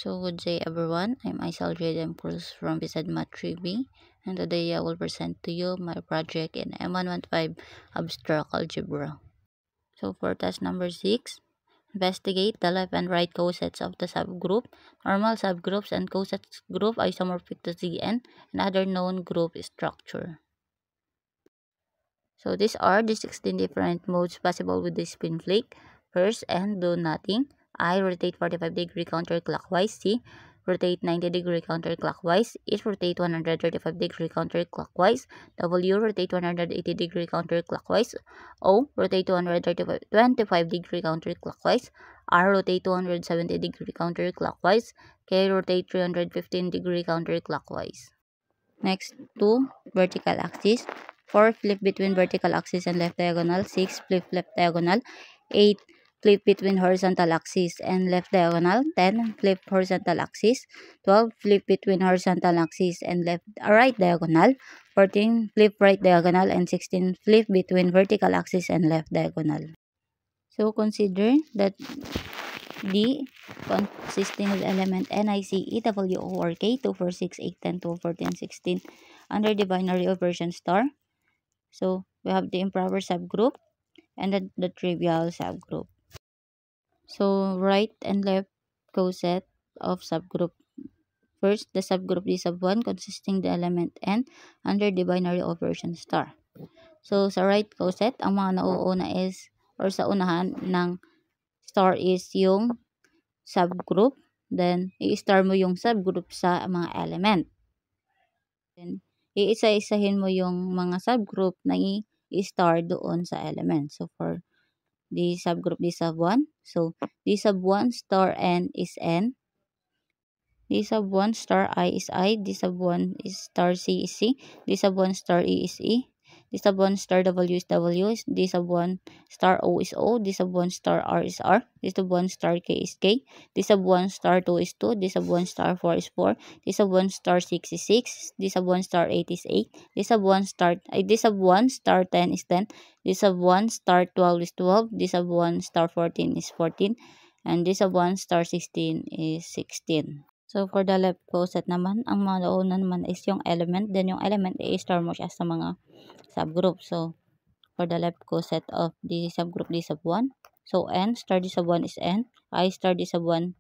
So good day everyone, I'm Isel Jaden Cruz from Beside Math 3B, and today I will present to you my project in M115 Abstract Algebra. So for task number 6, investigate the left and right cosets of the subgroup, normal subgroups and cosets group isomorphic to Zn, and other known group structure. So these are the 16 different modes possible with the spin flick. First, N, do nothing. I, rotate 45-degree counterclockwise. C, rotate 90-degree counterclockwise. H, rotate 135-degree counterclockwise. W, rotate 180-degree counterclockwise. O, rotate 225-degree counterclockwise. R, rotate 270-degree counterclockwise. K, rotate 315-degree counterclockwise. Next, 2, vertical axis. 4, flip between vertical axis and left diagonal. 6, flip left diagonal. 8, flip between horizontal axis and left diagonal. 10, flip horizontal axis. 12, flip between horizontal axis and right diagonal. 14, flip right diagonal. And 16, flip between vertical axis and left diagonal. So consider that D consisting of the element N, I, C, E, W, O, or K, 2, 4, 6, 8, 10, 12, 14, 16 under the binary operation star. So we have the improper subgroup and the trivial subgroup. So right and left coset of subgroup. First, the subgroup D sub 1 consisting the element N under the binary operation star. So sa right coset, ang mga nauuna is, or sa unahan ng star is yung subgroup. Then, i-star mo yung subgroup sa mga element. Then, iisa-isahin mo yung mga subgroup na i-star doon sa element. So, for the subgroup D sub 1, so D sub 1 star N is N, D sub 1 star I is I, D sub 1 is star C is C, D sub 1 star E is E, D sub 1 star W is W, D sub 1 star O is O, D sub 1 star R is R, D sub 1 star K is K, D sub 1 star 2 is 2, D sub 1 star 4 is 4, D sub 1 star 6 is 6, D sub 1 star 8 is 8, D sub 1 star 10 is 10, D sub 1 star 12 is 12, D sub 1 star 14 is 14, and D sub 1 star 16 is 16. So, for the left coset naman, ang mga nauna naman is yung element. Then, yung element, i-star mo siya sa mga subgroup. So, for the left coset of the subgroup D sub 1, so N star D sub 1 is N, I star D sub 1,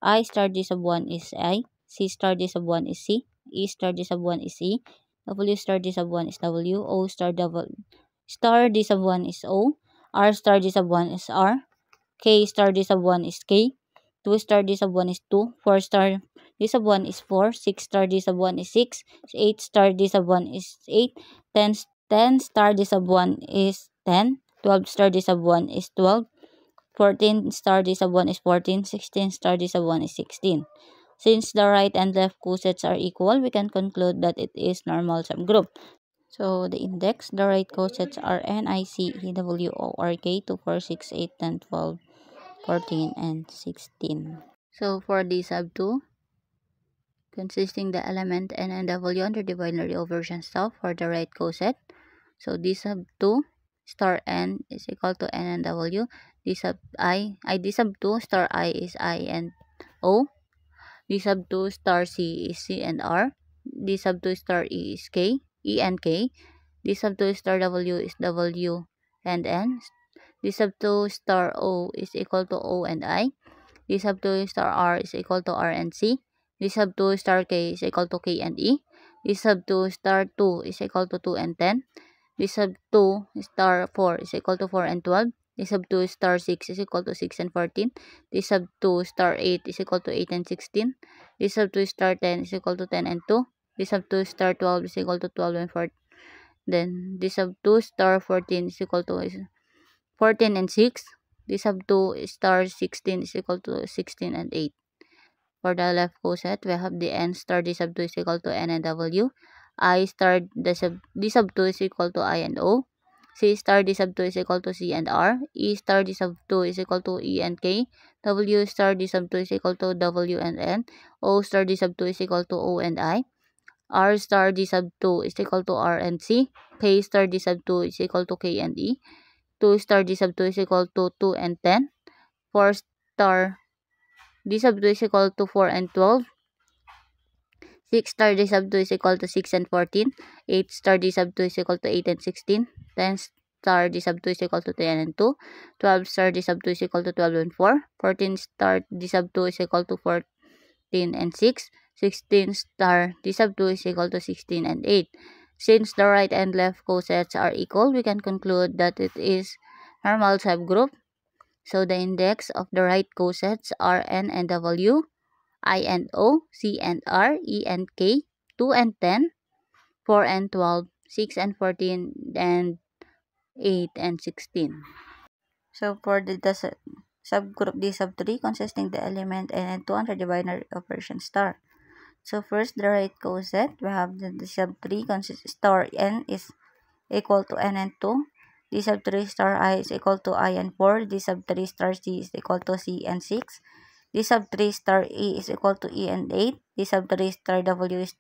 I star D sub 1 is I, C star D sub 1 is C, E star D sub 1 is E, W star D sub 1 is W, O star D sub 1 is O, R star D sub 1 is R, K star D sub 1 is K, 2 star D sub 1 is 2, 4 star D sub 1 is 4, 6 star D sub 1 is 6, 8 star D sub 1 is 8, 10 star D sub 1 is 10, 12 star D sub 1 is 12, 14 star D sub 1 is 14, 16 star D sub 1 is 16. Since the right and left cosets are equal, we can conclude that it is normal subgroup. So the index, the right cosets are N, I, C, E, W, O, R, K, 2, 4, 6, 8, 10, 12, 14, and 16. So for D sub 2, consisting the element N and W under the binary operation stuff for the right coset. So D sub 2 star N is equal to N and W. D sub D sub 2 star I is I and O. D sub 2 star C is C and R. D sub 2 star E is K, E and K. D sub 2 star W is W and N. D sub 2 star O is equal to O and I. D sub 2 star R is equal to R and C. D sub 2 star K is equal to K and E. D sub 2 star 2 is equal to 2 and 10. D sub 2 star 4 is equal to 4 and 12. D sub 2 star 6 is equal to 6 and 14. D sub 2 star 8 is equal to 8 and 16. D sub 2 star 10 is equal to 10 and 2. D sub 2 star 12 is equal to 12 and 4. Then D sub 2 star 14 is equal to 14 and 6. D sub 2 star 16 is equal to 16 and 8. For the left coset, we have the N star D sub 2 is equal to N and W. I star D sub 2 is equal to I and O. C star D sub 2 is equal to C and R. E star D sub 2 is equal to E and K. W star D sub 2 is equal to W and N. O star D sub 2 is equal to O and I. R star D sub 2 is equal to R and C. K star D sub 2 is equal to K and E. 2 star D sub 2 is equal to 2 and 10. 4 star D sub 2 is equal to 4 and 12. 6 star D sub 2 is equal to 6 and 14. 8 star D sub 2 is equal to 8 and 16. 10 star D sub 2 is equal to 10 and 2. 12 star D sub 2 is equal to 12 and 4. 14 star D sub 2 is equal to 14 and 6. 16 star D sub 2 is equal to 16 and 8. Since the right and left cosets are equal, we can conclude that it is normal subgroup. So the index of the right cosets are N and W, I and O, C and R, E and K, 2 and 10, 4 and 12, 6 and 14, and 8 and 16. So for the subgroup D sub 3 consisting the element N and 2 under the binary operation star. So first, the right coset, we have the D sub 3 star N is equal to N and 2. D sub 3 star I is equal to I and 4. D sub 3 star C is equal to C and 6. D sub 3 star E is equal to E and 8. D sub 3 star W is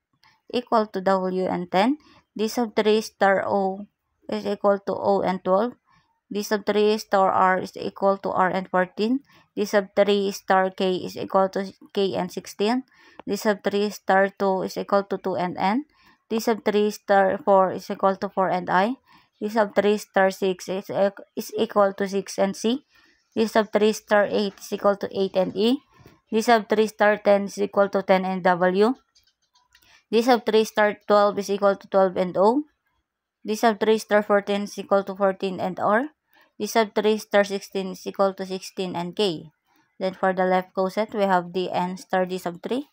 equal to W and 10. D sub 3 star O is equal to O and 12. D sub 3 star R is equal to R and 14. D sub 3 star K is equal to K and 16. D sub 3 star 2 is equal to 2 and N. D sub 3 star 4 is equal to 4 and I. D sub 3 star 6 is equal to 6 and C. D sub 3 star 8 is equal to 8 and E. D sub 3 star 10 is equal to 10 and W. D sub 3 star 12 is equal to 12 and O. D sub 3 star 14 is equal to 14 and R. D sub 3 star 16 is equal to 16 and K. Then for the left coset, we have the N star D sub 3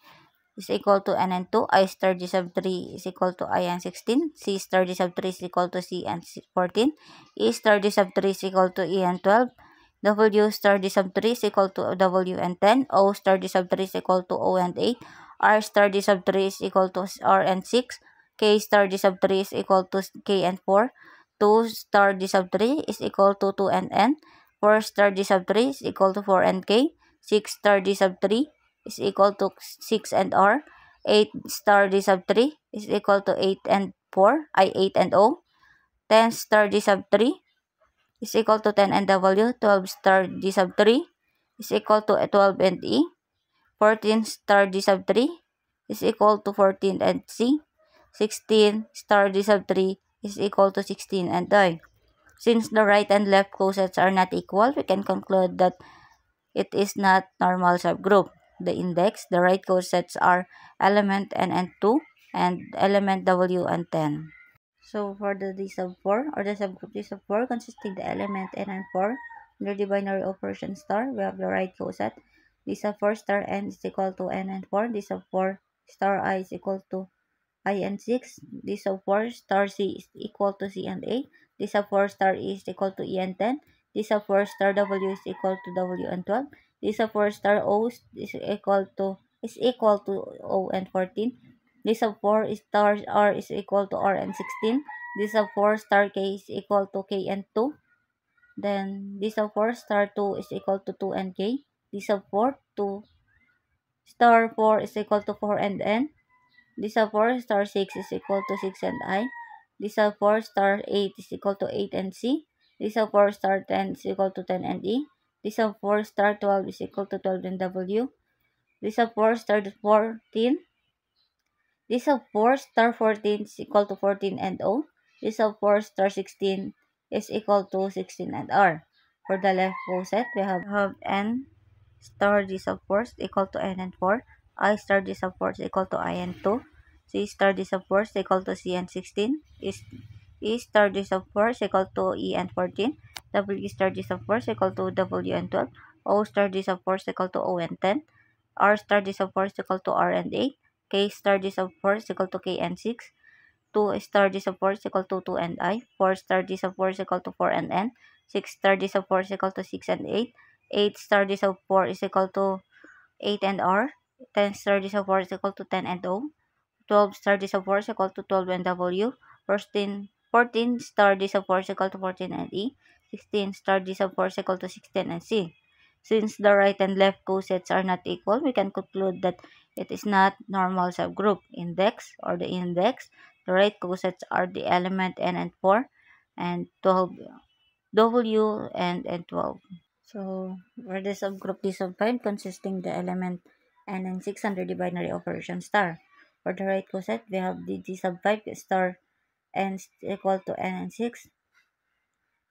is equal to N and 2. I star D sub 3 is equal to I and 16. C star D sub 3 is equal to C and 14. E star D sub 3 is equal to E and 12. W star D sub 3 is equal to W and 10. O star D sub 3 is equal to O and 8. R star D sub 3 is equal to R and 6. K star D sub 3 is equal to K and 4. 2 star D sub 3 is equal to 2 and N. 4 star D sub 3 is equal to 4 and K. 6 star D sub 3 is equal to 6 and R. 8 star D sub 3 is equal to 8 and 4. 8 and O. 10 star D sub 3 is equal to 10 and W. 12 star D sub 3 is equal to 12 and E. 14 star D sub 3 is equal to 14 and C. 16 star D sub 3 is equal to 16 and I. Since the right and left cosets are not equal, we can conclude that it is not normal subgroup. The index, the right cosets are element N and 2 and element W and 10. So for the D sub 4 or the subgroup D sub 4 consisting the element N and 4 under the binary operation star, we have the right coset. D sub 4 star N is equal to N and 4. D sub 4 star I is equal to I and 6. D sub 4 star C is equal to C and 8. D sub 4 star E is equal to E and 10. D sub 4 star W is equal to W and 12. D sub 4 star O is equal to O and 14. D sub 4 star R is equal to R and 16. D sub 4 star K is equal to K and 2. Then D sub 4 star 2 is equal to 2 and K. D sub 4 2 star 4 is equal to 4 and N. D sub 4 star 6 is equal to 6 and I. D sub 4 star 8 is equal to 8 and C. D sub 4 star 10 is equal to 10 and E. D sub 4 star 12 is equal to 12 and W. D sub 4 star 14. D sub 4 star 14 is equal to 14 and O. D sub 4 star 16 is equal to 16 and R. For the left coset, we have N star D sub 4 is equal to N and 4. I star D sub 4 is equal to I and 2. C star D sub 4 is equal to C and 16. E star D sub 4 is equal to E and 14. W star D sub 4 is equal to W and 12. O star D sub 4 is equal to O and 10. R star D sub 4 is equal to R and 8. K star D sub 4 is equal to K and 6. 2 star D sub 4 is equal to 2 and I. 4 star D sub 4 is equal to 4 and N. 6 star D sub 4 is equal to 6 and 8. 8 star D sub 4 is equal to 8 and R. 10 star D sub 4 is equal to 10 and O. 12 star D sub 4 is equal to 12 and W. 14 star D sub 4 is equal to 14 and E. 16 star D sub 4 is equal to 16 and C. Since the right and left cosets are not equal, we can conclude that it is not normal subgroup. Index or the index, the right cosets are the element N and 4 and 12 W and 12. So for the subgroup D sub 5 consisting the element n and 6 under the binary operation star. For the right coset, we have the D sub 5 star n is equal to n and 6.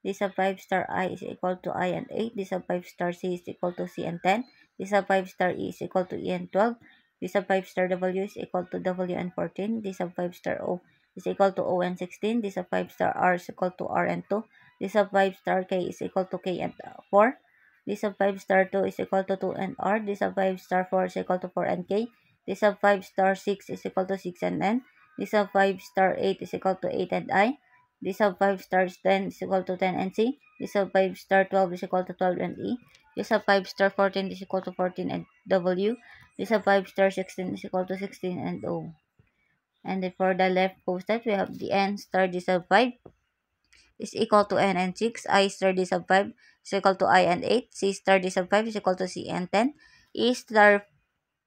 D sub 5 star I is equal to I and 8. D sub 5 star C is equal to C and 10. D sub 5 star E is equal to E and 12. D sub 5 star W is equal to W and 14. D sub 5 star O is equal to O and 16. D sub 5 star R is equal to R and 2. D sub 5 star K is equal to K and 4. D sub 5 star 2 is equal to 2 and R. D sub 5 star 4 is equal to 4 and K. D sub 5 star 6 is equal to 6 and N. D sub 5 star 8 is equal to 8 and I. D sub 5 star 10 is equal to 10 and C. D sub 5 star 12 is equal to 12 and E. D sub 5 star 14 is equal to 14 and W. D sub 5 star 16 is equal to 16 and O. And then for the left coset, we have the N star D sub 5 is equal to N and 6. I star D sub 5 is equal to I and 8. C star D sub 5 is equal to C and 10. E star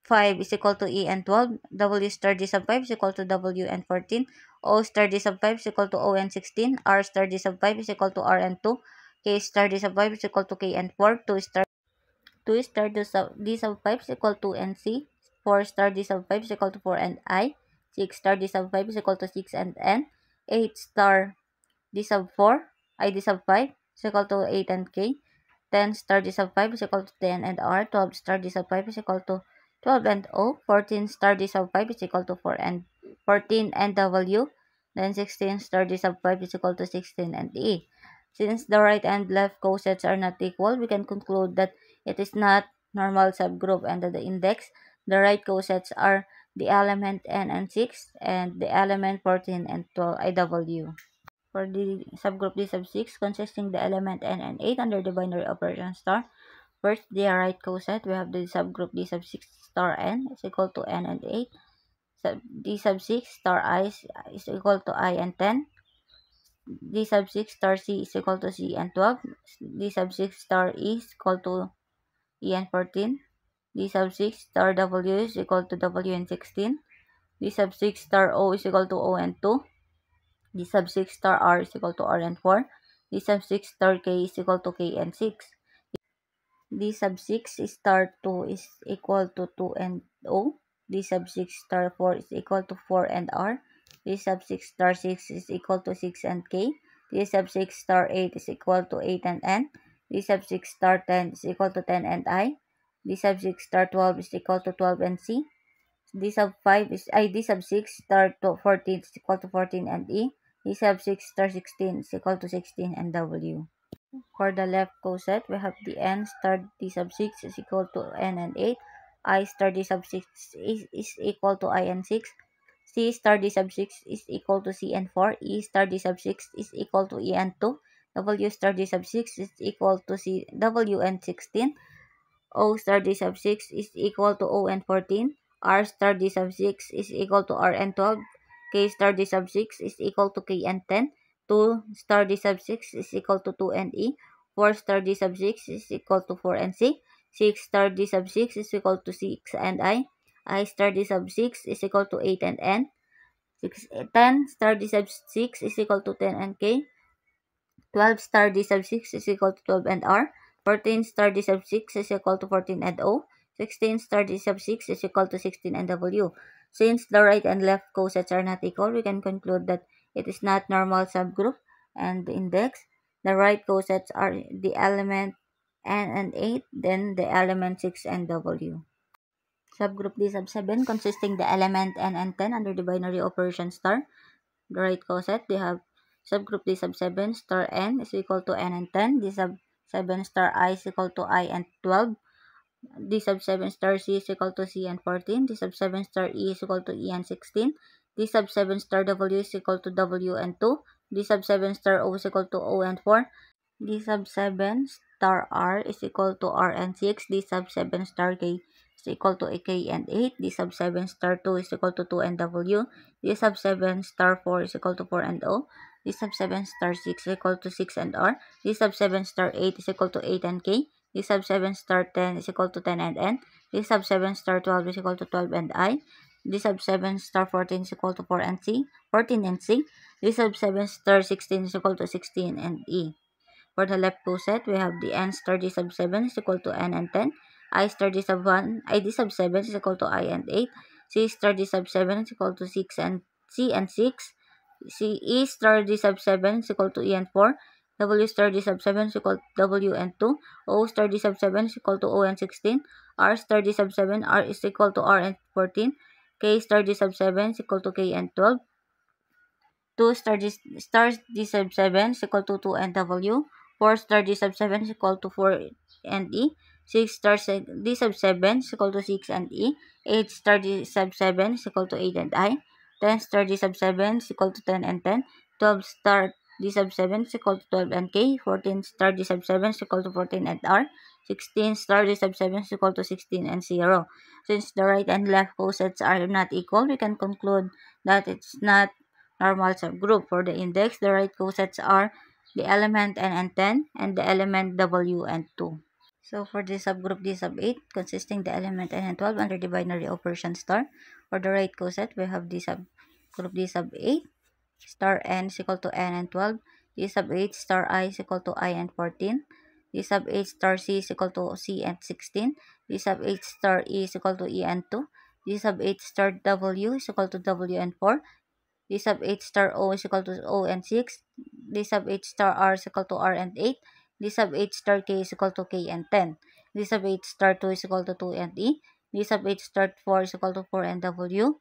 5 is equal to E and 12. W star D sub 5 is equal to W and 14. O star D sub 5 is equal to O and 16. R star D sub 5 is equal to R and 2. K star D sub 5 is equal to K and 4. 2 star D sub 5 is equal to N C. 4 star D sub 5 is equal to 4 and I. 6 star D sub 5 is equal to 6 and N. 8 star D sub 4, I D sub 5 is equal to 8 and K. 10 star D sub 5 is equal to 10 and R. 12 star D sub 5 is equal to 12 and O. 14 star D sub 5 is equal to 4 and 14 and W. Then 16 star D sub 5 is equal to 16 and E. Since the right and left cosets are not equal, we can conclude that it is not normal subgroup under the index. The right cosets are the element N and 6 and the element 14 and 12 IW. For the subgroup D sub 6 consisting the element n and 8 under the binary operation star. First, the right coset, we have the subgroup D sub 6 star n is equal to n and 8. D sub 6 star I is equal to I and 10. D sub 6 star C is equal to C and 12. D sub 6 star E is equal to E and 14. D sub 6 star W is equal to W and 16. D sub 6 star O is equal to O and 2. D sub 6 star R is equal to R and 4. D sub 6 star K is equal to K and 6. D sub 6 star 2 is equal to 2 and O. D sub 6 star 4 is equal to 4 and R. D sub 6 star 6 is equal to 6 and K. D sub 6 star 8 is equal to 8 and N. D sub 6 star 10 is equal to 10 and I. D sub 6 star 12 is equal to 12 and C. D sub 5 is D sub 6 star 14 is equal to 14 and E. D sub 6 star 16 is equal to 16 and W. For the left coset, we have the N star D sub 6 is equal to N and 8. I star D sub 6 is equal to I and 6. C star D sub 6 is equal to C and 4. E star D sub 6 is equal to E and 2. W star D sub 6 is equal to C W and 16. O star D sub 6 is equal to O and 14. R star D sub 6 is equal to R and 12. K star D sub 6 is equal to K and 10. 2 star D sub 6 is equal to 2 and E. 4 star D sub 6 is equal to 4 and C. 6 star D sub 6 is equal to 6 and I. I star D sub 6 is equal to 8 and N. 10 star D sub 6 is equal to 10 and K. 12 star D sub 6 is equal to 12 and R. 14 star D sub 6 is equal to 14 and O. 16 star D sub 6 is equal to 16 and W. Since the right and left cosets are not equal, we can conclude that it is not normal subgroup and the index. The right cosets are the element N and 8, then the element 6 and W. Subgroup D sub 7 consisting the element N and 10 under the binary operation star. The right coset, they have subgroup D sub 7 star N is equal to N and 10. D sub 7 star I is equal to I and 12. D sub 7 star C is equal to C and 14. D sub 7 star E is equal to E and 16. D sub 7 star W is equal to W and 2. D sub 7 star O is equal to O and 4. D sub 7 star R is equal to R and 6. D sub 7 star K is equal to K and 8. D sub 7 star 2 is equal to 2 and W. D sub 7 star 4 is equal to 4 and O. D sub 7 star 6 is equal to 6 and R. D sub 7 star 8 is equal to 8 and K. D sub 7 star 10 is equal to 10 and N. D sub 7 star 12 is equal to 12 and I. D sub 7 star 14 is equal to 4 and C. 14 and C. D sub 7 star 16 is equal to 16 and E. For the left coset, we have the n star d sub 7 is equal to n and 10. I star d sub 1, I d sub 7 is equal to I and 8. C star d sub 7 is equal to 6 and C and 6. C E star d sub 7 is equal to E and 4. W star d sub 7 is equal to W and 2. O star d sub 7 is equal to O and 16. R star d sub 7 R is equal to R and 14. K star d sub 7 is equal to K and 12. 2 star d sub 7 is equal to 2 and W. 4 star d sub 7 is equal to 4 and E. 6 star d sub 7 is equal to 6 and E. 8 star d sub 7 is equal to 8 and I. 10 star d sub 7 is equal to 10 and 10. 12 star d sub 7 is equal to 12 and K. 14 star d sub 7 is equal to 14 and R. 16 star d sub 7 is equal to 16 and 0. Since the right and left cosets are not equal, we can conclude that it's not normal subgroup. For the index, the right cosets are the element n and 10 and the element W and 2. So for the subgroup D sub 8, consisting the element n and 12 under the binary operation star. For the right coset, we have the subgroup D sub 8, star n is equal to n and 12. D sub 8 star I is equal to I and 14. D sub 8 star C is equal to C and 16. D sub 8 star E is equal to E and 2. D sub 8 star W is equal to W and 4. D sub 8 star O is equal to O and 6. D sub 8 star R is equal to R and 8. D sub 8 star K is equal to K and 10. D sub 8 star 2 is equal to 2 and E. D sub 8 star 4 is equal to 4 and W.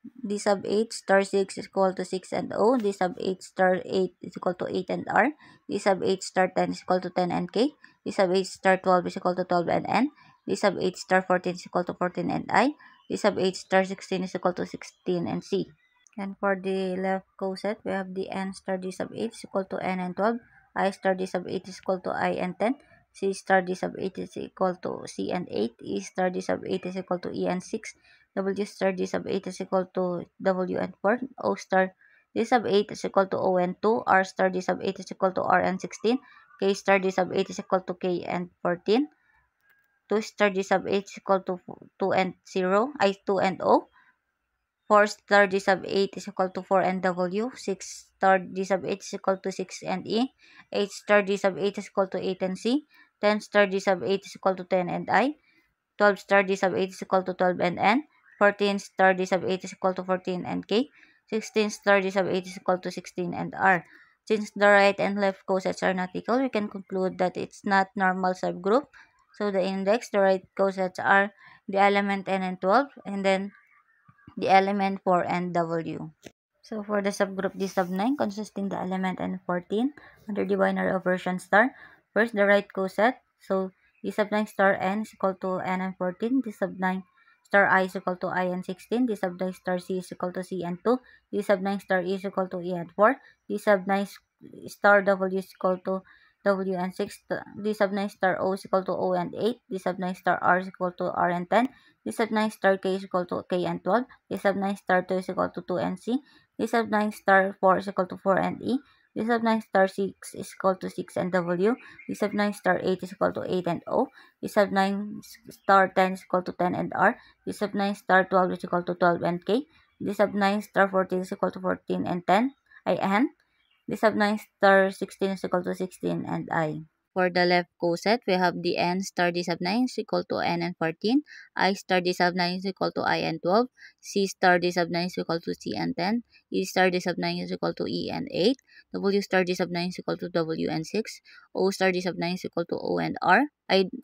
D sub 8 star 6 is equal to 6 and O. D sub 8 star 8 is equal to 8 and R. D sub 8 star 10 is equal to 10 and K. D sub 8 star 12 is equal to 12 and N. D sub 8 star 14 is equal to 14 and I. D sub 8 star 16 is equal to 16 and C. And for the left coset, we have the n star d sub 8 is equal to n and 12. I star d sub 8 is equal to I and 10. C star d sub 8 is equal to C and 8. E star d sub 8 is equal to E and 6. W star d sub 8 is equal to W and 4. O star d sub 8 is equal to O and 2. R star d sub 8 is equal to R and 16. K star d sub 8 is equal to K and 14. 2 star d sub 8 is equal to 2 and 0. 2 and O. 4 star d sub 8 is equal to 4 and W. 6 star d sub 8 is equal to 6 and E. 8 star d sub 8 is equal to 8 and C. 10 star d sub 8 is equal to 10 and I. 12 star d sub 8 is equal to 12 and N. 14 star d sub 8 is equal to 14 and K. 16 star d sub 8 is equal to 16 and R. Since the right and left cosets are not equal, we can conclude that it's not normal subgroup. So the index, the right cosets are the element N and 12, and then the element 4 and W. So for the subgroup D sub 9, consisting the element n 14 under the binary operation star. First, the right coset. So D sub 9 star n is equal to n and 14. D sub 9 star I is equal to I and 16. D sub 9 star C is equal to C and 2. D sub 9 star E is equal to E and 4. D sub 9 star W is equal to W and 6. D sub 9 star O is equal to O and 8. D sub 9 star R is equal to R and 10. D sub 9 star K is equal to K and 12. D sub 9 star 2 is equal to 2 and C. D sub 9 star 4 is equal to 4 and E. D sub 9 star 6 is equal to 6 and W. D sub 9 star 8 is equal to 8 and O. D sub 9 star 10 is equal to 10 and R. D sub 9 star 12 is equal to 12 and K. D sub 9 star 14 is equal to 14 and 10. I N. D sub 9 star 16 is equal to 16 and I. For the left coset, we have the n star d sub 9 is equal to n and 14. I star d sub 9 is equal to I and 12. C star d sub 9 is equal to C and 10. E star d sub 9 is equal to E and 8. W star d sub 9 is equal to W and 6. O star d sub 9 is equal to O and R.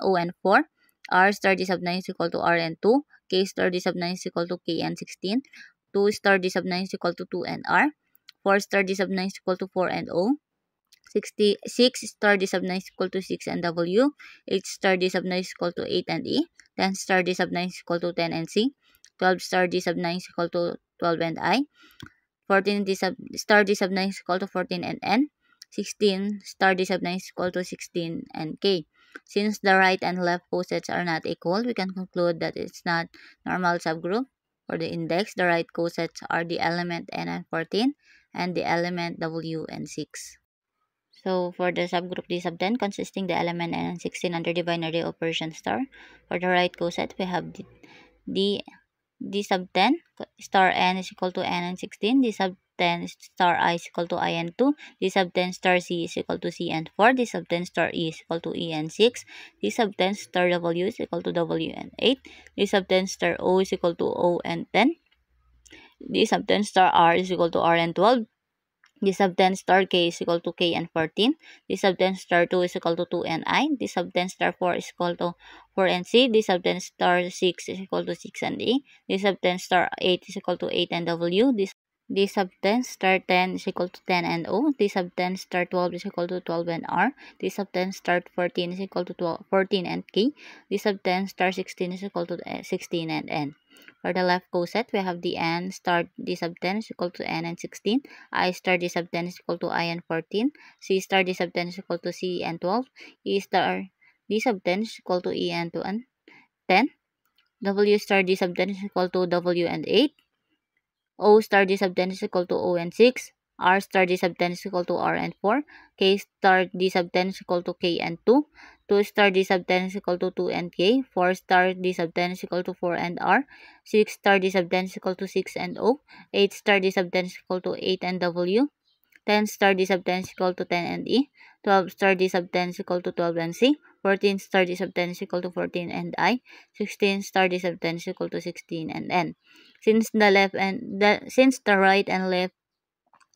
O and 4. R star d sub 9 is equal to R and 2. K star d sub 9 is equal to K and 16. 2 star d sub 9 is equal to 2 and R. 4 star d sub 9 is equal to 4 and O. 6 star d sub 9 is equal to 6 and W. 8 star d sub 9 is equal to 8 and E. 10 star d sub 9 is equal to 10 and C. 12 star d sub 9 is equal to 12 and I. 14 star d sub 9 is equal to 14 and N. 16 star d sub 9 is equal to 16 and K. Since the right and left cosets are not equal, we can conclude that it's not normal subgroup. For the index, the right cosets are the element N and 14 and the element W and 6. So for the subgroup D sub 10, consisting the element n and 16 under the binary operation star. For the right coset, we have D sub 10 star n is equal to n and 16. D sub 10 star I is equal to I and 2. D sub 10 star C is equal to C and 4. D sub 10 star E is equal to E and 6. D sub 10 star W is equal to W and 8. D sub 10 star O is equal to O and 10. D sub 10 star R is equal to R and 12. D sub 10 star K is equal to K and 14. D sub 10 star 2 is equal to 2 and I. D sub 10 star 4 is equal to 4 and C. D sub 10 star 6 is equal to 6 and E. D sub 10 star 8 is equal to 8 and W. D sub 10 star 10 is equal to 10 and O. D sub 10 star 12 is equal to 12 and R. D sub 10 star 14 is equal to 14 and K. D sub 10 star 16 is equal to 16 and N. For the left coset, we have the N star D sub 10 is equal to N and 16. I star D sub 10 is equal to I and 14. C star D sub 10 is equal to C and 12. E star D sub 10 is equal to E and 2 and 10. W star D sub 10 is equal to W and 8. O star D sub 10 is equal to O and 6. R star D sub 10 is equal to R and 4. K star D sub 10 is equal to K and 2. 2 star D sub 10 is equal to 2 and K. 4 star D sub 10 is equal to 4 and R. 6 star D sub 10 is equal to 6 and O. 8 star D sub 10 is equal to 8 and W. 10 star D sub 10 is equal to 10 and E. 12 star D sub 10 is equal to 12 and C. 14 star D sub 10 is equal to 14 and I. 16 star D sub 10 is equal to 16 and N. Since the right and left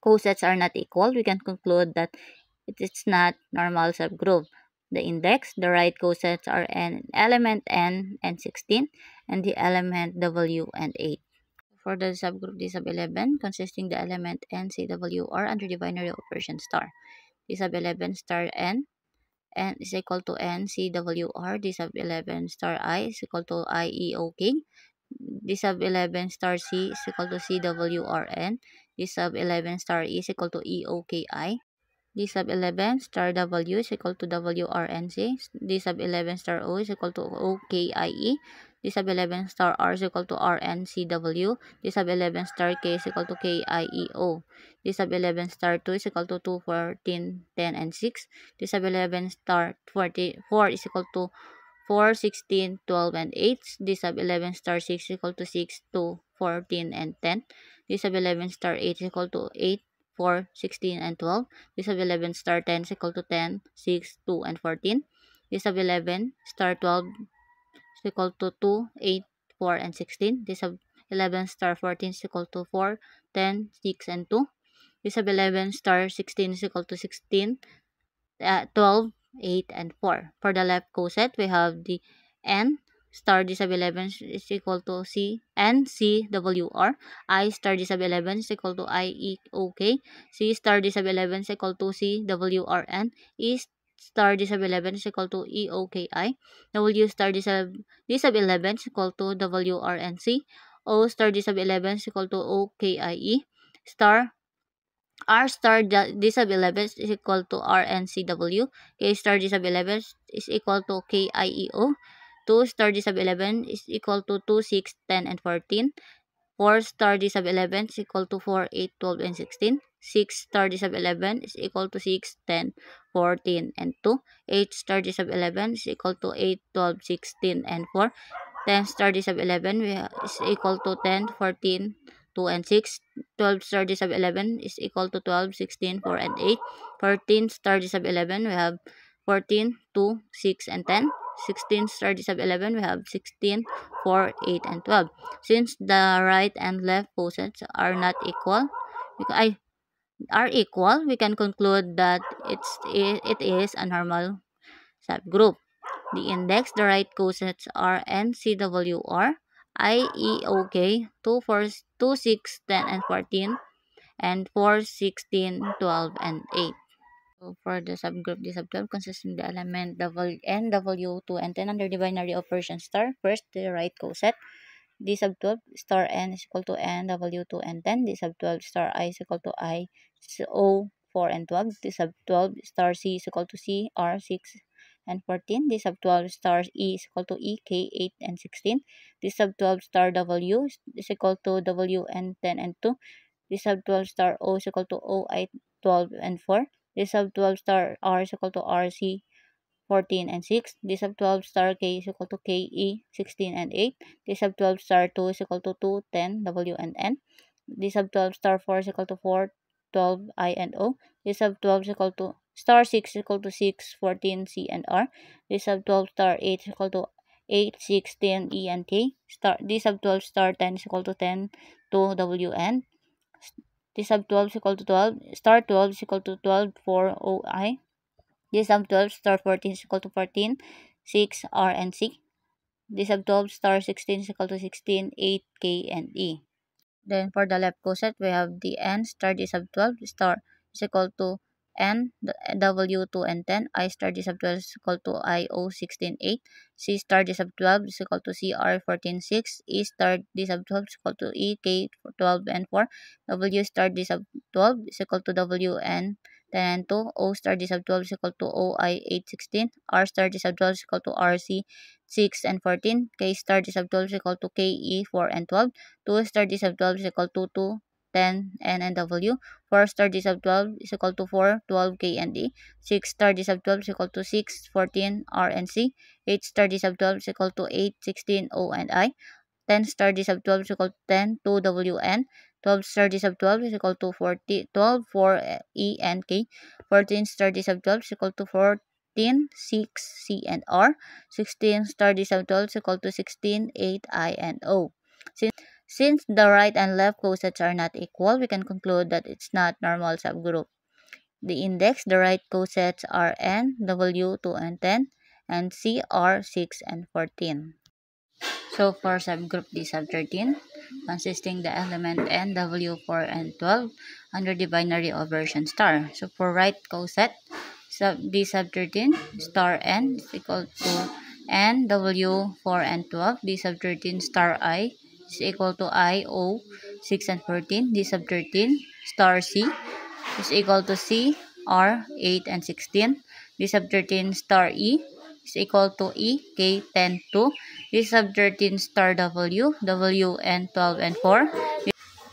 cosets are not equal, we can conclude that it is not normal subgroup. The index, the right cosets are an element N and 16, and the element W and 8. For the subgroup D sub 11, consisting the element N, C, W are under the binary operation star. D sub 11 star N is equal to N, C, W, R. D sub 11 star I is equal to I, E, O, K. D sub 11 star C is equal to C, W, R, N. D sub 11 star E is equal to E, O, K, I. D sub 11 star W is equal to W, R, N, C. D sub 11 star O is equal to O, K, I, E. D sub 11 star R is equal to R, N, C, W. D sub 11 star K is equal to K, I, E, O. D sub 11 star 2 is equal to 2, 14, 10, and 6. D sub 11 star 44 is equal to 4, 16, 12, and 8. D sub 11 star 6 is equal to 6, 2, 14, and 10. D sub 11 star 8 is equal to 8, 4, 16, and 12. D sub 11 star 10 is equal to 10, 6, 2, and 14. D sub 11 star 12 is equal to 2, 8, 4, and 16. D sub 11 star 14 is equal to 4, 10, 6, and 2. D sub 11 star 16 is equal to 16, 12, 8, and 4. For the left coset, we have the N star D sub 11 is equal to C, N, C, W, R. I star D sub 11 is equal to I, E, O, K. C star D sub 11 is equal to C, W, R, N. E star D sub 11 is equal to E, O, K, I. W star D sub 11 is equal to W, R, N, C. O star D sub 11 is equal to O, K, I, E. Star R star D sub 11 is equal to R N C W. K star D sub 11 is equal to K I E O. 2 star D sub 11 is equal to 2, 6, 10, and 14. 4 star D sub 11 is equal to 4, 8, 12, and 16. 6 star D sub 11 is equal to 6, 10, 14, and 2. 8 star D sub 11 is equal to 8, 12, 16, and 4. 10 star D sub 11 is equal to 10, 14, 2, and 6. 12 star D sub 11 is equal to 12, 16, 4, and 8. 14 star D sub 11, we have 14, 2, 6, and 10. 16 star D sub 11, we have 16, 4, 8, and 12. Since the right and left cosets are not equal, we can conclude that it is a normal subgroup. The index, the right cosets are N, C, W, R, I, E, O, K, 2, 4, 2, 6, 10, and 14, and 4, 16, 12, and 8. So for the subgroup D sub 12, consisting the element N, W, 2, and 10 under the binary operation star. First, the right coset. D sub 12 star N is equal to N, W, 2, and 10. D sub 12 star I is equal to I, O, 4, and 12. D sub 12 star C is equal to C, R, 6, and 14. D sub 12 star E is equal to E, K, 8, and 16. D sub 12 star W is equal to W, and 10, and 2. D sub 12 star O is equal to O, I, 12, and 4. D sub 12 star R is equal to R, C, 14, and 6. D sub 12 star K is equal to K, E, 16, and 8. D sub 12 star 2 is equal to 2, 10, W, and N. D sub 12 star 4 is equal to 4, 12, I and O. D sub 12 is equal to star 6 is equal to 6, 14, C and R. D sub 12 star 8 is equal to 8, 6, 10, E and K. D sub 12 star 10 is equal to 10, 2, W and D sub 12 is equal to 12. Star 12 is equal to 12, 4, O, I. D sub 12 star 14 is equal to 14, 6, R and C. D sub 12 star 16 is equal to 16, 8, K and E. Then for the left coset, we have the N star D sub 12 star is equal to N W 2 and 10. I star D sub 12 is equal to I O 16 8. C star D sub 12 is equal to C R 14 6. E star D sub 12 is equal to E K 12 and 4. W star D sub 12 is equal to W N 10 and 2. O star D sub 12 is equal to O I 8 16. R star D sub 12 is equal to R C 6 and 14. K star D sub 12 is equal to K E 4 and 12. 2 star D sub 12 is equal to 2, 10, N and W. 4 star D sub 12 is equal to 4, 12, K and E. 6 star D sub 12 is equal to 6, 14, R and C. 8 star D sub 12 is equal to 8, 16, O and I. 10 star D sub 12 is equal to 10, 2, W N. 12 star D sub 12 is equal to 12, 4, E and K. 14 star D sub 12 is equal to 14, 6, C and R. 16 star D sub 12 is equal to 16, 8, I and O. Since the right and left cosets are not equal, we can conclude that it's not normal subgroup. The index, the right cosets are N, W, 2 and 10, and C are 6 and 14. So for subgroup D sub 13, consisting the element N, W, 4 and 12 under the binary operation star. So for right coset, D sub 13 star N is equal to N, W, 4 and 12. D sub 13 star I is equal to I, O, 6 and 14. D sub 13 star C is equal to C, R, 8 and 16. D sub 13 star E is equal to E, K, 10, 2. D sub 13 star W, W, N, 12 and 4.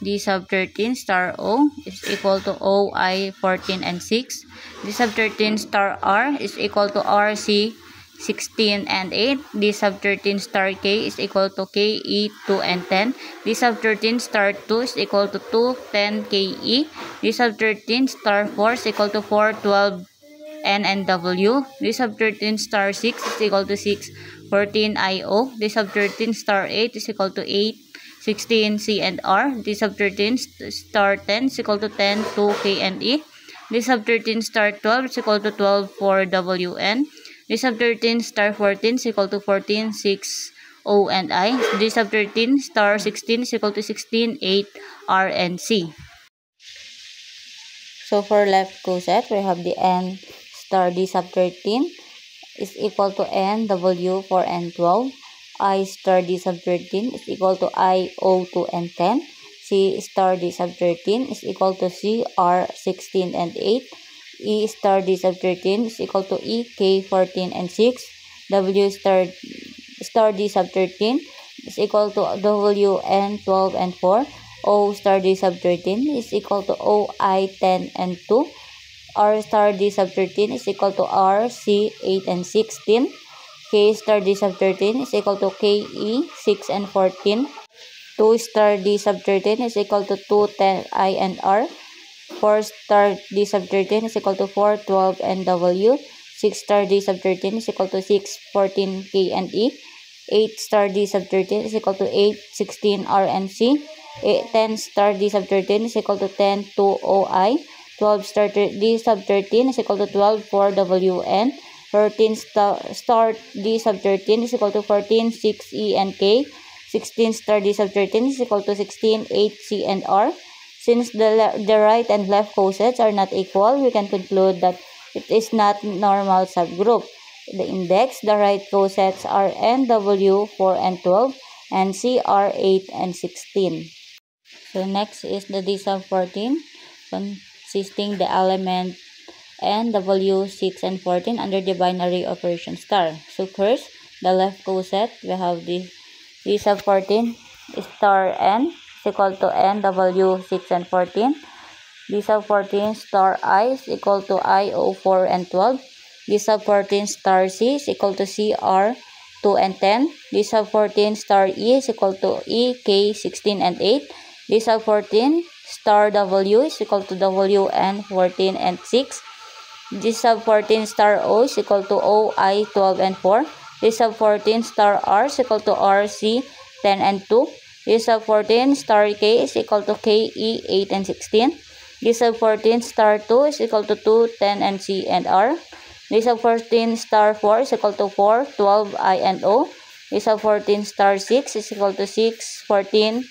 D sub 13 star O is equal to O, I, 14 and 6. D sub 13 star R is equal to R, C, 16 and 8. D sub 13 star K is equal to K, E, 2 and 10. D sub 13 star 2 is equal to 2, 10, K, E. D sub 13 star 4 is equal to 4, 12, N and W. D sub 13 star 6 is equal to 6, 14, I, O. D sub 13 star 8 is equal to 8, 16, C and R. D sub 13 star 10 is equal to 10, 2, K and E. D sub 13 star 12 is equal to 12, 4, W N. D sub 13 star 14 is equal to 14, 6, O and I. D sub 13 star 16 is equal to 16, 8, R and C. So for left coset, we have the N star D sub 13 is equal to N, W, 4 and 12. I star D sub 13 is equal to I, O, 2 and 10. C star D sub 13 is equal to C, R, 16 and 8. E star D sub 13 is equal to E, K, 14 and 6. W star D sub 13 is equal to W, N, 12 and 4. O star D sub 13 is equal to O, I, 10 and 2. R star D sub 13 is equal to R, C, 8 and 16. K star D sub 13 is equal to K, E, 6 and 14. 2 star D sub 13 is equal to 2, 10, I and R. 4 star D sub 13 is equal to 4, 12 and W. 6 star D sub 13 is equal to 6, 14, K and E. 8 star D sub 13 is equal to 8, 16, R and C. 10 star D sub 13 is equal to 10, 2, O, I. 12 star D sub 13 is equal to 12, 4, W N. 14 star D sub 13 is equal to 14, 6, E and K. 16 star D sub 13 is equal to 16, 8, C and R. Since the right and left cosets are not equal, we can conclude that it is not normal subgroup. The index, the right cosets are N, W, 4 and 12, and C are 8 and 16. So next is the D sub 14, consisting the element N, W, 6 and 14 under the binary operation star. So first, the left coset, we have the D sub 14 star N is equal to N, W, 6 and 14. D sub 14 star I is equal to I, O, 4 and 12. D sub 14 star C is equal to C, R, 2 and 10. D sub 14 star E is equal to E, K, 16 and 8. D sub 14 star W is equal to W and 14 and 6. D sub 14 star O is equal to O, I, 12 and 4. D sub 14 star R is equal to R, C, 10 and 2. D sub 14 star K is equal to K, E, 8 and 16. D sub 14 star 2 is equal to 2, 10 and C and R. D sub 14 star 4 is equal to 4, 12, I and O. D sub 14 star 6 is equal to 6, 14,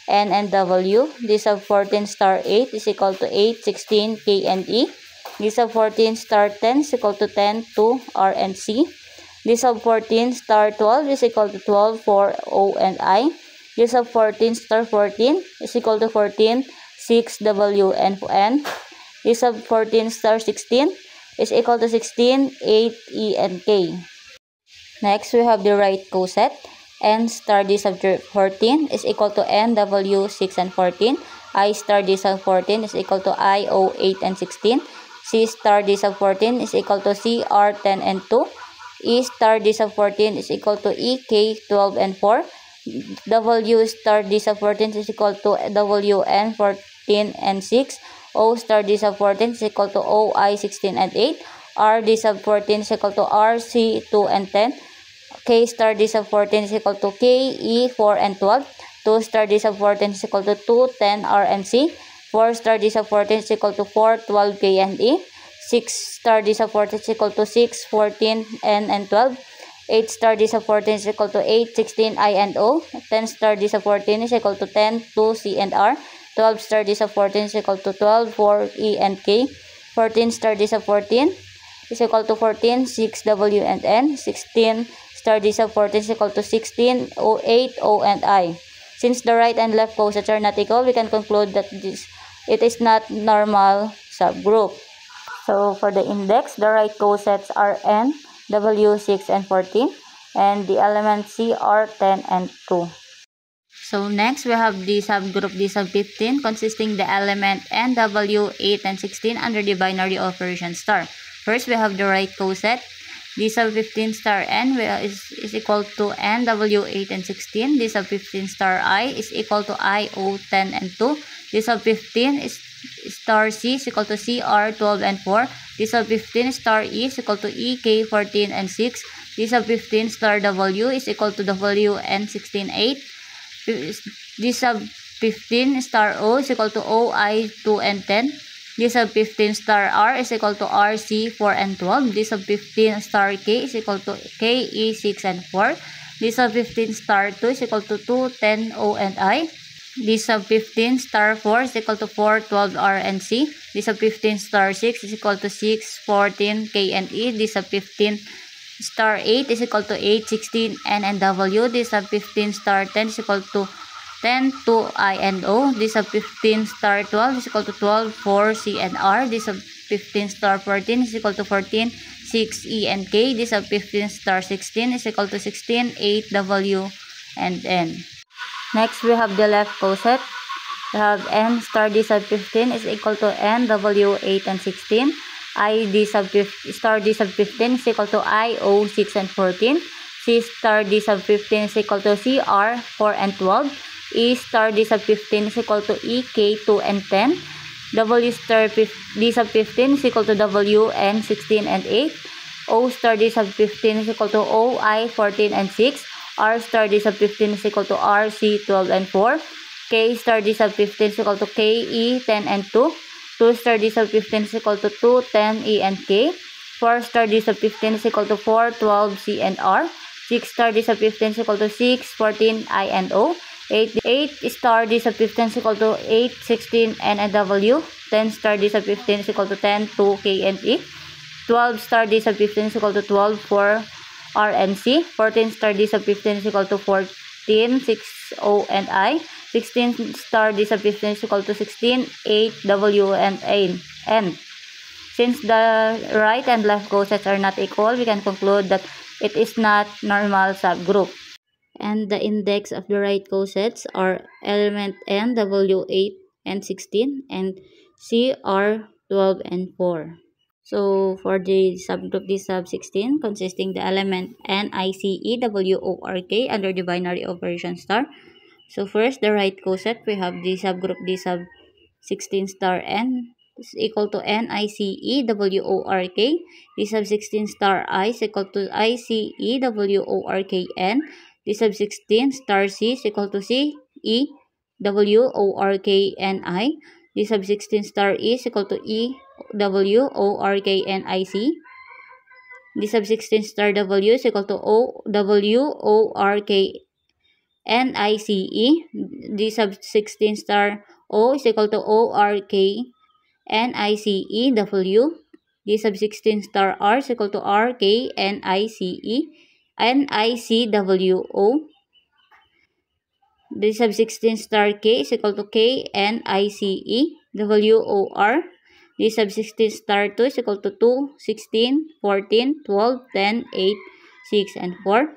N and W. D sub 14 star 8 is equal to 8, 16, K and E. D sub 14 star 10 is equal to 10, 2, R and C. D sub 14 star 12 is equal to 12, 4, O and I. D sub 14 star 14 is equal to 14, 6, W and N. D sub 14 star 16 is equal to 16, 8, E and K. Next, we have the right coset. N star D sub 14 is equal to N, W, 6 and 14. I star D sub 14 is equal to I, O, 8 and 16. C star D sub 14 is equal to C, R, 10 and 2. E star D sub 14 is equal to E, K, 12 and 4. W star D sub 14 is equal to W, N, 14 and 6. O star D sub 14 is equal to O, I, 16 and 8. R D sub 14 is equal to R, C, 2 and 10. K star D sub 14 is equal to K, E, 4 and 12. 2 star D sub 14 is equal to 2, 10, R and C. 4 star D sub 14 is equal to 4, 12, K and E. 6 star D sub 14 is equal to 6, 14, N and 12. 8 star D sub 14 is equal to 8, 16, I and O. 10 star D sub 14 is equal to 10, 2, C and R. 12 star D sub 14 is equal to 12, 4, E and K. 14 star D sub 14 is equal to 14, 6, W and N. 16 star D sub 14 is equal to 16, O, 8, O and I. Since the right and left cosets are not equal, we can conclude that it is not normal subgroup. So for the index, the right cosets are N, W, 6 and 14, and the elements C are 10 and 2. So next, we have the subgroup D sub 15 consisting the element N, W, 8 and 16 under the binary operation star. First, we have the right coset. D sub 15 star N is equal to N, W, 8 and 16. D sub 15 star I is equal to I, O, 10 and 2. D sub 15 is star C is equal to C, R, 12 and 4. D sub 15 star E is equal to E, K, 14 and 6. D sub 15 star W is equal to W, N, 16, 8. D sub 15 star O is equal to O, I, 2 and 10. D sub 15 star R is equal to R, C, 4 and 12. D sub 15 star K is equal to K, E, 6 and 4. D sub 15 star 2 is equal to 2, 10, O and I. D sub 15 star 4 is equal to 4, 12, R and C. D sub 15 star 6 is equal to 6, 14, K and E. D sub 15 star 8 is equal to 8, 16, N and W. D sub 15 star 10 is equal to 10, 2, I and O. D sub 15 star 12 is equal to 12, 4, C and R. D sub 15 star 14 is equal to 14, 6, E and K. D sub 15 star 16 is equal to 16, 8, W and N. Next, we have the left coset. We have N star D sub 15 is equal to N, W, 8 and 16. I D sub star D sub 15 is equal to I, O, 6 and 14. C star D sub 15 is equal to C, R, 4 and 12. E star D sub 15 is equal to E, K, 2 and 10. W star D sub 15 is equal to W, N, 16 and 8. O star D sub 15 is equal to O, I, 14 and 6. R star D sub 15 is equal to R, C, 12 and 4. K star D sub 15 is equal to K, E, 10 and 2. 2 star D sub 15 is equal to 2, 10, E and K. 4 star D sub 15 is equal to 4, 12, C and R. 6 star D sub 15 is equal to 6, 14, I and O. 8 star D sub 15 is equal to 8, 16, N and W. 10 star D sub 15 is equal to 10, 2, K and E. 12 star D sub 15 is equal to 12, 4, R and C. 14 star D sub 15 is equal to 14, 6, O and I. 16 star D sub 15 is equal to 16, 8, W and N. Since the right and left cosets are not equal, we can conclude that it is not normal subgroup. And the index of the right cosets are element N, W, 8 and 16, and C, R, 12 and 4. So for the subgroup D sub 16, consisting the element N, I, C, E, W, O, R, K under the binary operation star. So first, the right coset, we have the subgroup D sub 16 star N is equal to NICEWORK. D sub 16 star I is equal to ICEWORKN. D sub 16 star C is equal to CEWORKNI. D sub 16 star E is equal to EWORKNIC. D sub 16 star W is equal to OWORKNICE. D sub 16 star O is equal to ORKNICEW. D sub 16 star R is equal to RKNICENICWO. D sub 16 star K is equal to KNICEWOR. D sub 16 star 2 is equal to 2, 16, 14, 12, 10, 8, 6, and 4.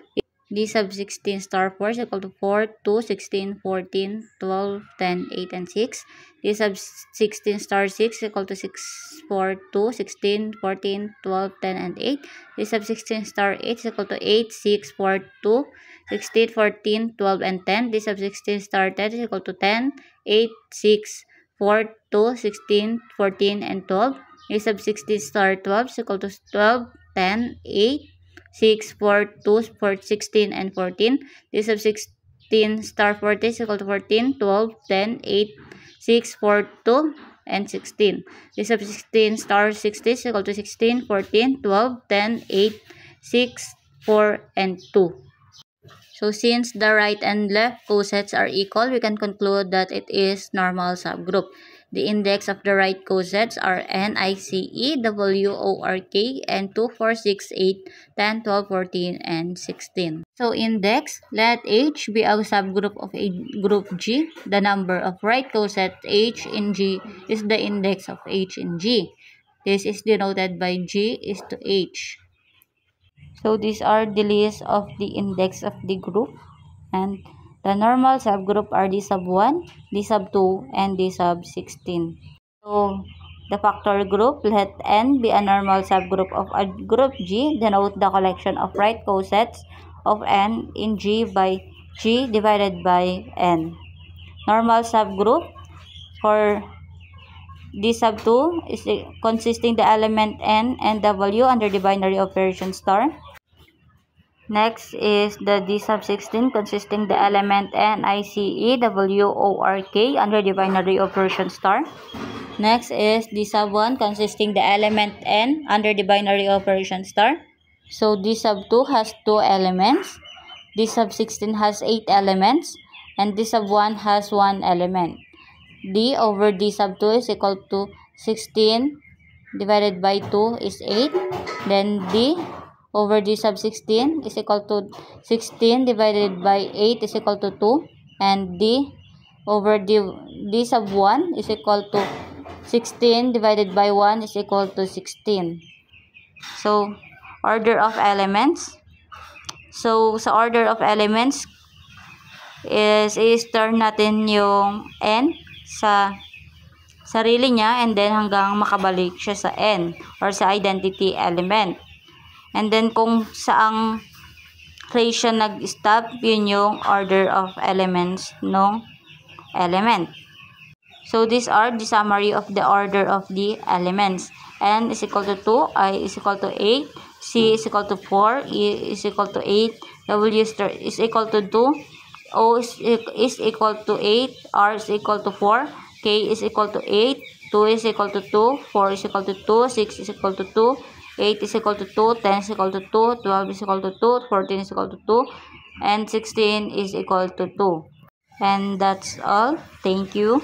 D sub 16 star 4 is equal to 4, 2, 16, 14, 12, 10, 8, and 6. D sub 16 star 6 is equal to 6, 4, 2, 16, 14, 12, 10, and 8. D sub 16 star 8 is equal to 8, 6, 4, 2, 16, 14, 12, and 10. D sub 16 star 10 is equal to 10, 8, 6, 4, 2, 16, 14, and 12. D sub 16 star 12 is equal to 12, 10, 8, 6, 4, 2, 4, 16, and 14. D sub 16 star 40 is equal to 14, 12, 10, 8, 6, 4, 2, and 16. D sub 16 star 60 is equal to 16, 14, 12, 10, 8, 6, 4, and 2. So since the right and left cosets are equal, we can conclude that it is normal subgroup. The index of the right cosets are NICEWORK and 2, 4, 6, 8, 10, 12, 14, and 16. So index, let H be a subgroup of a group G. The number of right cosets H in G is the index of H in G. This is denoted by G is to H. So these are the list of the index of the group, and the normal subgroup are D sub 1, D sub 2, and D sub 16. So the factor group, let N be a normal subgroup of a group G. Denote the collection of right cosets of N in G by G divided by N. Normal subgroup for D sub 2 is consisting the element N and W under the binary operation star. Next is the D sub 16 consisting the element NICEWORK under the binary operation star. Next is D sub 1 consisting the element N under the binary operation star. So D sub 2 has 2 elements, D sub 16 has 8 elements, and D sub 1 has 1 element. D over D sub 2 is equal to 16 divided by 2 is 8. Then D over D sub 16 is equal to 16 divided by 8 is equal to 2. And D over D sub 1 is equal to 16 divided by 1 is equal to 16. So, order of elements. So, sa order of elements is i-store natin yung N sa sarili niya and then hanggang makabalik siya sa N or sa identity element. And then kung saang ratio nag-stop, yun yung order of elements ng element. So these are the summary of the order of the elements. N is equal to 2, I is equal to 8, C is equal to 4, E is equal to 8, W is equal to 2, O is equal to 8, R is equal to 4, K is equal to 8, 2 is equal to 2, 4 is equal to 2, 6 is equal to 2, 8 is equal to 2, 10 is equal to 2, 12 is equal to 2, 14 is equal to 2, and 16 is equal to 2. And that's all. Thank you.